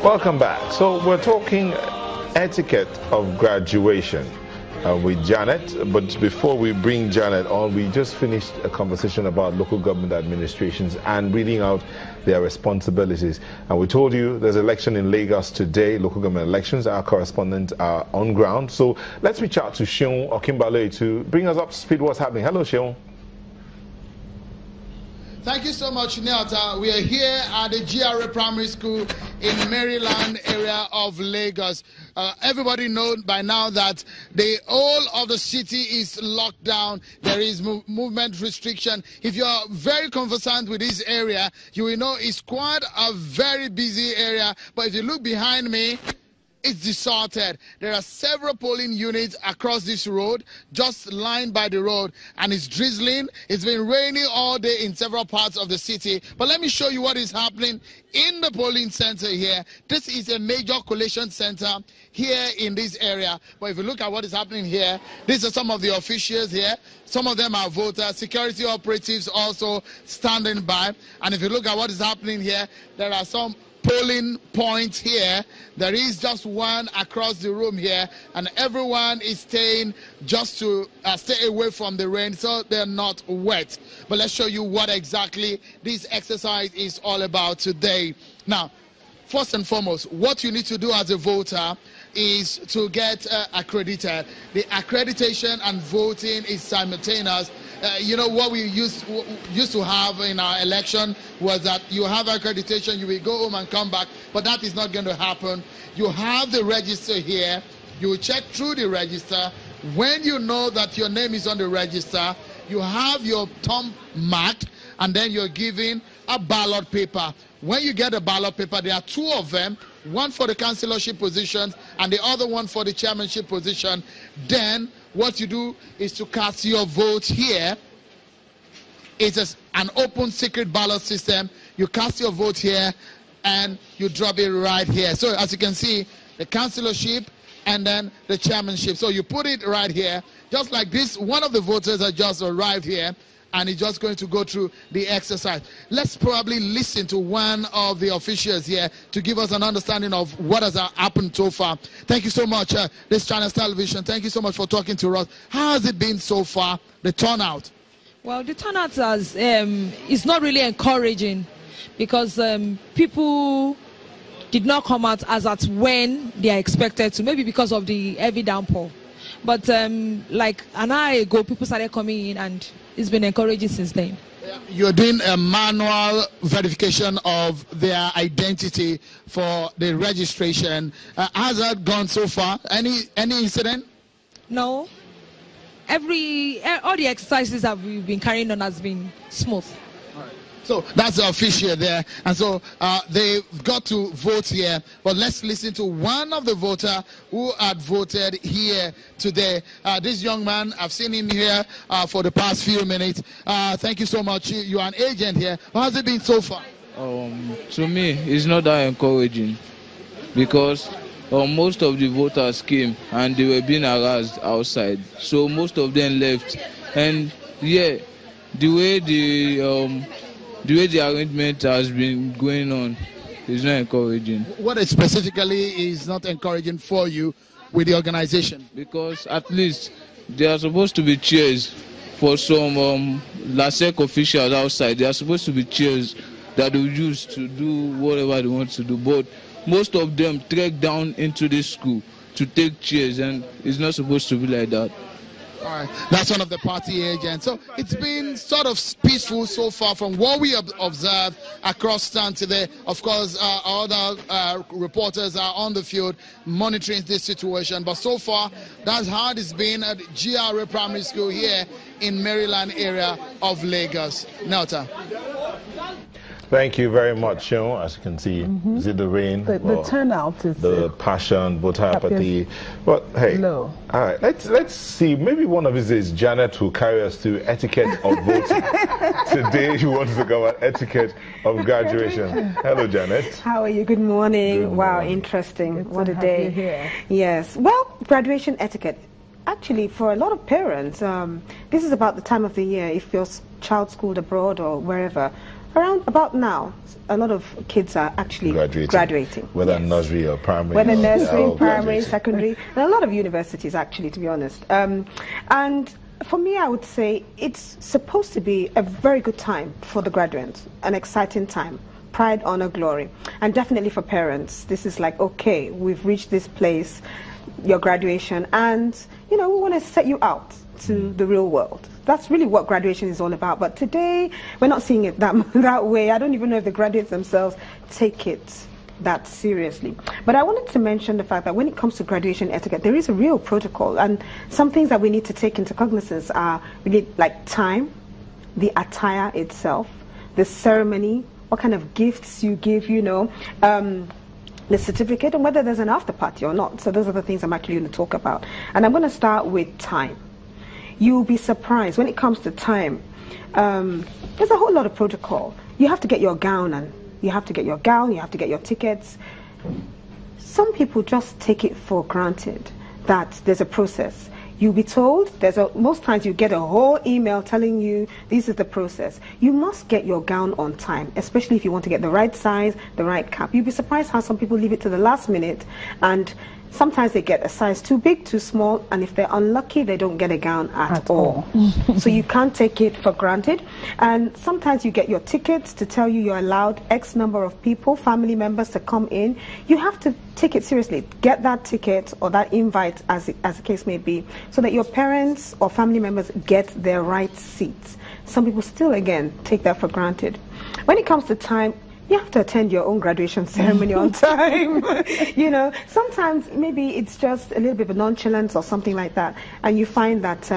Welcome back. So we're talking etiquette of graduation with Janet, but before we bring Janet on, we just finished a conversation about local government administrations and reading out their responsibilities. And we told you there's election in Lagos today, local government elections. Our correspondents are on ground. So let's reach out to Sheon Okimbale to bring us up to speed what's happening. Hello, Sheon. Thank you so much, Nelta. We are here at the GRA Primary School in Maryland area of Lagos. Everybody knows by now that the whole of the city is locked down. There is movement restriction. If you are very conversant with this area, you will know it's quite a very busy area. But if you look behind me, it's deserted. There are several polling units across this road, just lined by the road, and it's drizzling. It's been raining all day in several parts of the city. But let me show you what is happening in the polling center here. This is a major collation center here in this area. But if you look at what is happening here, these are some of the officials here. Some of them are voters, security operatives also standing by. And if you look at what is happening here, there are some polling points here. There is just one across the room here, and everyone is staying just to stay away from the rain so they're not wet. But let's show you what exactly this exercise is all about today. Now, first and foremost, what you need to do as a voter is to get accredited. The accreditation and voting is simultaneous. You know, what we used to have in our election was that you have accreditation, you will go home and come back, but that is not going to happen. You have the register here. You will check through the register. When you know that your name is on the register, you have your thumb marked, and then you're given a ballot paper. When you get a ballot paper, there are two of them, one for the councillorship position and the other one for the chairmanship position. Then what you do is to cast your vote here. It's an open secret ballot system. You cast your vote here and you drop it right here. So as you can see, the councillorship and then the chairmanship. So you put it right here, just like this. One of the voters has just arrived here, and he's just going to go through the exercise. Let's probably listen to one of the officials here to give us an understanding of what has happened so far. Thank you so much, this Channels Television. Thank you so much for talking to us. How has it been so far, the turnout? Well, the turnout is not really encouraging because people did not come out as at when they are expected to, maybe because of the heavy downpour. But like an hour ago, people started coming in, and it's been encouraging since then. You're doing a manual verification of their identity for the registration. Has that gone so far? Any incident? No. All the exercises that we've been carrying on has been smooth. So that's the official there, and so they've got to vote here. But let's listen to one of the voters who had voted here today. This young man, I've seen him here for the past few minutes. Thank you so much. You are an agent here. How has it been so far? To me, it's not that encouraging because most of the voters came and they were being harassed outside. So most of them left, and yeah, the way the arrangement has been going on is not encouraging. What specifically is not encouraging for you with the organization? Because at least there are supposed to be chairs for some LASEC officials outside. There are supposed to be chairs that they use to do whatever they want to do. But most of them trek down into this school to take chairs, and it's not supposed to be like that. All right, that's one of the party agents. So it's been sort of peaceful so far from what we have observed across town today. Of course, other reporters are on the field monitoring this situation. But so far, that's how it's been at GRA Primary School here in Maryland area of Lagos. Nelta. Thank you very much, Sean. As you can see, is it the rain? The turnout is the passion, voter apathy. But hey, low. All right, let's see. Maybe one of these days, Janet will carry us through etiquette of voting. Today, she wants to cover etiquette of graduation. Hello, Janet. How are you? Good morning. Good wow, morning. interesting. It's what a to day. have you here. Yes. Well, graduation etiquette. Actually, for a lot of parents, this is about the time of the year. If your child schooled abroad or wherever, around about now, a lot of kids are actually graduating. Whether nursery or primary. Whether nursery, primary, secondary, and a lot of universities actually, to be honest. And for me, I would say it's supposed to be a very good time for the graduates, an exciting time. Pride, honor, glory. And definitely for parents, this is like, okay, we've reached this place, your graduation, and, you know, we want to set you out to the real world. That's really what graduation is all about. But today, we're not seeing it that way. I don't even know if the graduates themselves take it that seriously. But I wanted to mention the fact that when it comes to graduation etiquette, there is a real protocol. And some things that we need to take into cognizance are really like time, the attire itself, the ceremony, what kind of gifts you give, you know, the certificate, and whether there's an after party or not. So those are the things I'm actually going to talk about. And I'm going to start with time. You'll be surprised when it comes to time. There's a whole lot of protocol. You have to get your gown, and you have to get your gown, you have to get your tickets. Some people just take it for granted that there's a process. You'll be told, most times you get a whole email telling you this is the process. You must get your gown on time, especially if you want to get the right size, the right cap. You'll be surprised how some people leave it to the last minute, and sometimes they get a size too big, too small, and if they're unlucky, they don't get a gown at all. So you can't take it for granted. And sometimes you get your tickets to tell you you're allowed X number of people, family members, to come in. You have to take it seriously. Get that ticket or that invite, as the case may be, so that your parents or family members get their right seats. Some people still, again, take that for granted. When it comes to time, you have to attend your own graduation ceremony on time. You know, sometimes maybe it's just a little bit of nonchalance or something like that, and you find that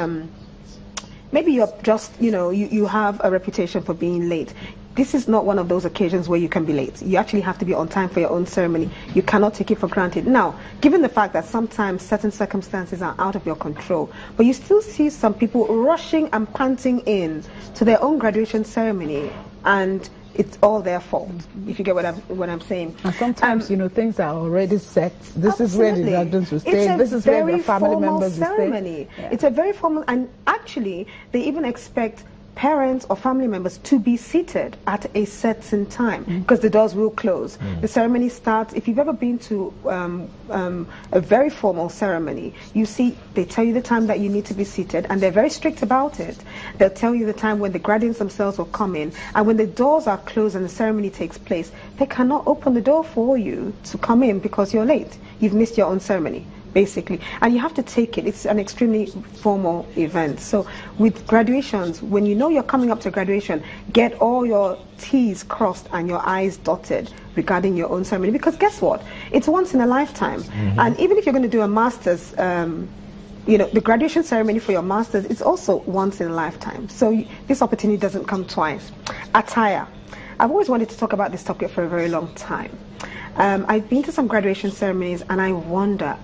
maybe you're just, you know, you have a reputation for being late. This is not one of those occasions where you can be late. You actually have to be on time for your own ceremony. You cannot take it for granted. Now, given the fact that sometimes certain circumstances are out of your control, but you still see some people rushing and panting in to their own graduation ceremony, and it's all their fault, if you get what I'm saying. And sometimes, you know, things are already set. This is where the graduates will stay. This is where the family members will stay. It's a very formal, and actually, they even expect parents or family members to be seated at a certain time, because the doors will close. The ceremony starts. If you've ever been to a very formal ceremony, you see they tell you the time that you need to be seated, and they're very strict about it. They'll tell you the time when the graduates themselves will come in, and when the doors are closed and the ceremony takes place, they cannot open the door for you to come in because you're late. You've missed your own ceremony, basically, and you have to take it. It's an extremely formal event. So with graduations, when you know you're coming up to graduation, get all your T's crossed and your I's dotted regarding your own ceremony, because guess what, it's once in a lifetime. And even if you're going to do a master's, you know, the graduation ceremony for your master's, it's also once in a lifetime. So this opportunity doesn't come twice. Attire. I've always wanted to talk about this topic for a very long time. I've been to some graduation ceremonies, and I wonder,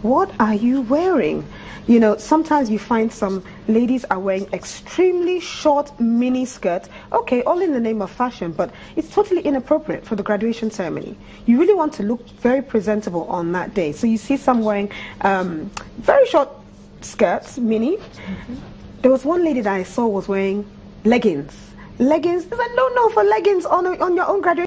what are you wearing? You know, sometimes you find some ladies are wearing extremely short mini skirts. Okay, all in the name of fashion, but it's totally inappropriate for the graduation ceremony. You really want to look very presentable on that day. So you see some wearing very short skirts, mini. There was one lady that I saw was wearing leggings. Leggings, there's a no-no for leggings on your own graduation.